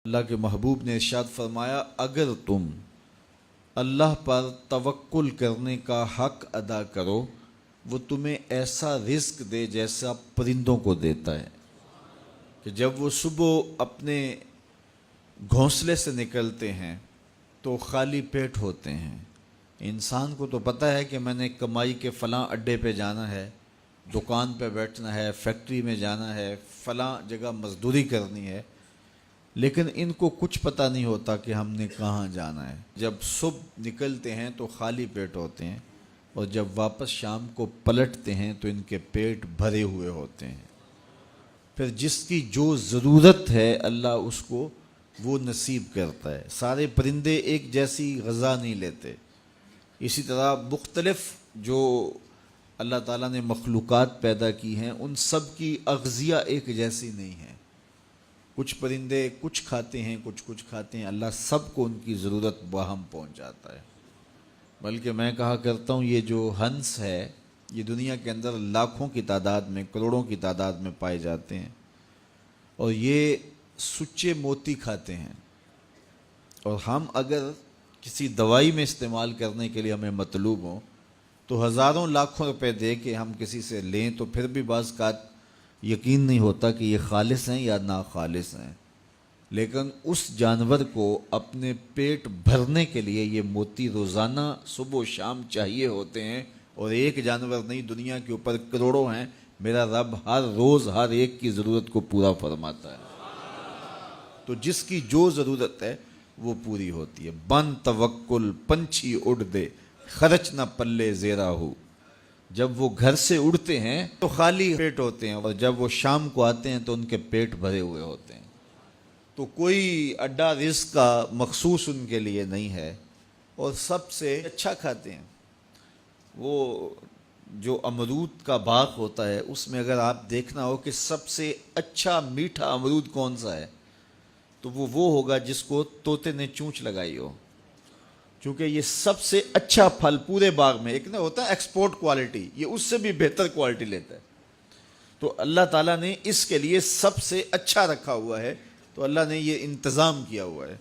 اللہ کے محبوب نے ارشاد فرمایا، اگر تم اللہ پر توکل کرنے کا حق ادا کرو وہ تمہیں ایسا رزق دے جیسا پرندوں کو دیتا ہے کہ جب وہ صبح اپنے گھونسلے سے نکلتے ہیں تو خالی پیٹ ہوتے ہیں۔ انسان کو تو پتہ ہے کہ میں نے کمائی کے فلاں اڈے پہ جانا ہے، دکان پہ بیٹھنا ہے، فیکٹری میں جانا ہے، فلاں جگہ مزدوری کرنی ہے، لیکن ان کو کچھ پتہ نہیں ہوتا کہ ہم نے کہاں جانا ہے۔ جب صبح نکلتے ہیں تو خالی پیٹ ہوتے ہیں اور جب واپس شام کو پلٹتے ہیں تو ان کے پیٹ بھرے ہوئے ہوتے ہیں۔ پھر جس کی جو ضرورت ہے اللہ اس کو وہ نصیب کرتا ہے۔ سارے پرندے ایک جیسی غذا نہیں لیتے، اسی طرح مختلف جو اللہ تعالیٰ نے مخلوقات پیدا کی ہیں ان سب کی اغذیہ ایک جیسی نہیں ہے۔ کچھ پرندے کچھ کھاتے ہیں، کچھ کھاتے ہیں، اللہ سب کو ان کی ضرورت باہم پہنچاتا ہے۔ بلکہ میں کہا کرتا ہوں یہ جو ہنس ہے یہ دنیا کے اندر لاکھوں کی تعداد میں، کروڑوں کی تعداد میں پائے جاتے ہیں، اور یہ سچے موتی کھاتے ہیں، اور ہم اگر کسی دوائی میں استعمال کرنے کے لیے ہمیں مطلوب ہوں تو ہزاروں لاکھوں روپے دے کے ہم کسی سے لیں تو پھر بھی بعض کا یقین نہیں ہوتا کہ یہ خالص ہیں یا ناخالص ہیں، لیکن اس جانور کو اپنے پیٹ بھرنے کے لیے یہ موتی روزانہ صبح و شام چاہیے ہوتے ہیں، اور ایک جانور نہیں، دنیا کے اوپر کروڑوں ہیں، میرا رب ہر روز ہر ایک کی ضرورت کو پورا فرماتا ہے۔ تو جس کی جو ضرورت ہے وہ پوری ہوتی ہے۔ بن توکل پنچھی اڑ دے، خرچ نہ پلے زیرا ہو۔ جب وہ گھر سے اڑتے ہیں تو خالی پیٹ ہوتے ہیں، اور جب وہ شام کو آتے ہیں تو ان کے پیٹ بھرے ہوئے ہوتے ہیں۔ تو کوئی اڈا رزق کا مخصوص ان کے لیے نہیں ہے، اور سب سے اچھا کھاتے ہیں۔ وہ جو امرود کا باغ ہوتا ہے اس میں اگر آپ دیکھنا ہو کہ سب سے اچھا میٹھا امرود کون سا ہے تو وہ ہوگا جس کو طوطے نے چونچ لگائی ہو، کیونکہ یہ سب سے اچھا پھل پورے باغ میں، ایک نہ ہوتا ہے ایکسپورٹ کوالٹی، یہ اس سے بھی بہتر کوالٹی لیتا ہے۔ تو اللہ تعالیٰ نے اس کے لیے سب سے اچھا رکھا ہوا ہے، تو اللہ نے یہ انتظام کیا ہوا ہے۔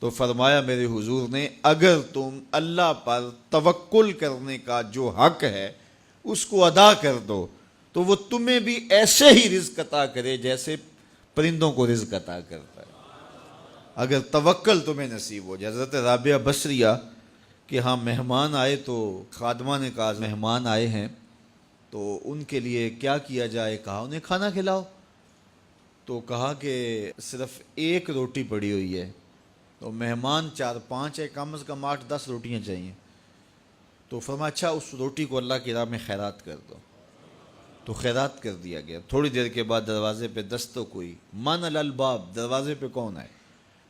تو فرمایا میرے حضور نے، اگر تم اللہ پر توکل کرنے کا جو حق ہے اس کو ادا کر دو تو وہ تمہیں بھی ایسے ہی رزق عطا کرے جیسے پرندوں کو رزق عطا کرتا ہے، اگر توکل تمہیں نصیب ہو جائے۔ حضرت رابعہ بصریہ کہ ہاں مہمان آئے تو خادمہ نے کہا مہمان آئے ہیں تو ان کے لیے کیا کیا جائے، کہا انہیں کھانا کھلاؤ۔ تو کہا کہ صرف ایک روٹی پڑی ہوئی ہے، تو مہمان 4-5 ہے، کم از کم 8-10 روٹیاں چاہیے۔ تو فرمایا اچھا اس روٹی کو اللہ کی راہ میں خیرات کر دو، تو خیرات کر دیا گیا۔ تھوڑی دیر کے بعد دروازے پہ دستک ہوئی، من الباب، دروازے پہ کون ہے؟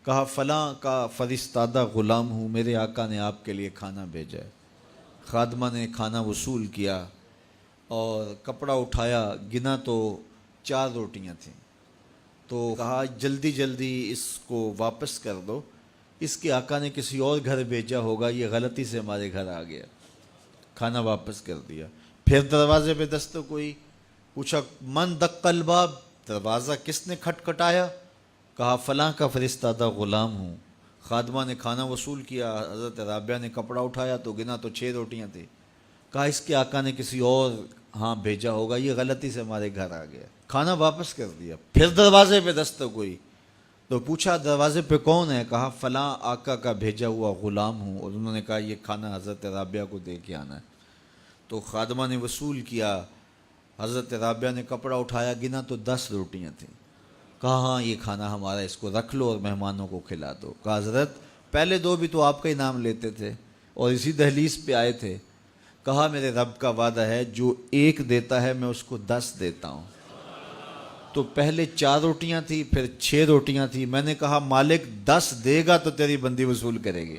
کہا فلاں کا فرستادہ غلام ہوں، میرے آقا نے آپ کے لیے کھانا بھیجا ہے۔ خادمہ نے کھانا وصول کیا اور کپڑا اٹھایا، گنا تو 4 روٹیاں تھیں، تو کہا جلدی جلدی اس کو واپس کر دو، اس کے آقا نے کسی اور گھر بھیجا ہوگا، یہ غلطی سے ہمارے گھر آ گیا۔ کھانا واپس کر دیا۔ پھر دروازے پہ دستک ہوئی، پوچھا من دق الباب، دروازہ کس نے کھٹکھٹایا؟ کہا فلاں کا فرستادہ غلام ہوں۔ خادمہ نے کھانا وصول کیا، حضرت رابعہ نے کپڑا اٹھایا تو گنا تو 6 روٹیاں تھیں، کہا اس کے آقا نے کسی اور ہاں بھیجا ہوگا، یہ غلطی سے ہمارے گھر آ گیا۔ کھانا واپس کر دیا۔ پھر دروازے پہ دستک ہوئی تو پوچھا دروازے پہ کون ہے؟ کہا فلاں آقا کا بھیجا ہوا غلام ہوں، اور انہوں نے کہا یہ کھانا حضرت رابعہ کو دے کے آنا ہے۔ تو خادمہ نے وصول کیا، حضرت رابعہ نے کپڑا اٹھایا، گنا تو 10 روٹیاں تھیں، کہا ہاں یہ کھانا ہمارا، اس کو رکھ لو اور مہمانوں کو کھلا دو۔ کہا حضرت پہلے 2 بھی تو آپ کا ہی نام لیتے تھے اور اسی دہلیز پہ آئے تھے۔ کہا میرے رب کا وعدہ ہے جو 1 دیتا ہے میں اس کو 10 دیتا ہوں۔ تو پہلے 4 روٹیاں تھی، پھر 6 روٹیاں تھی، میں نے کہا مالک 10 دے گا تو تیری بندی وصول کرے گی۔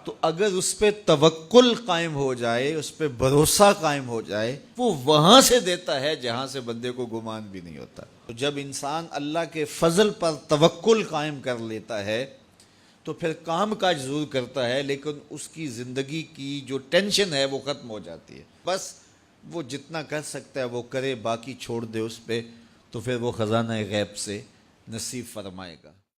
تو اگر اس پہ توکل قائم ہو جائے، اس پہ بھروسہ قائم ہو جائے، وہ وہاں سے دیتا ہے جہاں سے بندے کو گمان بھی نہیں ہوتا۔ تو جب انسان اللہ کے فضل پر توکل قائم کر لیتا ہے تو پھر کام کاج ضرور کرتا ہے، لیکن اس کی زندگی کی جو ٹینشن ہے وہ ختم ہو جاتی ہے۔ بس وہ جتنا کر سکتا ہے وہ کرے، باقی چھوڑ دے اس پہ، تو پھر وہ خزانہ غیب سے نصیب فرمائے گا۔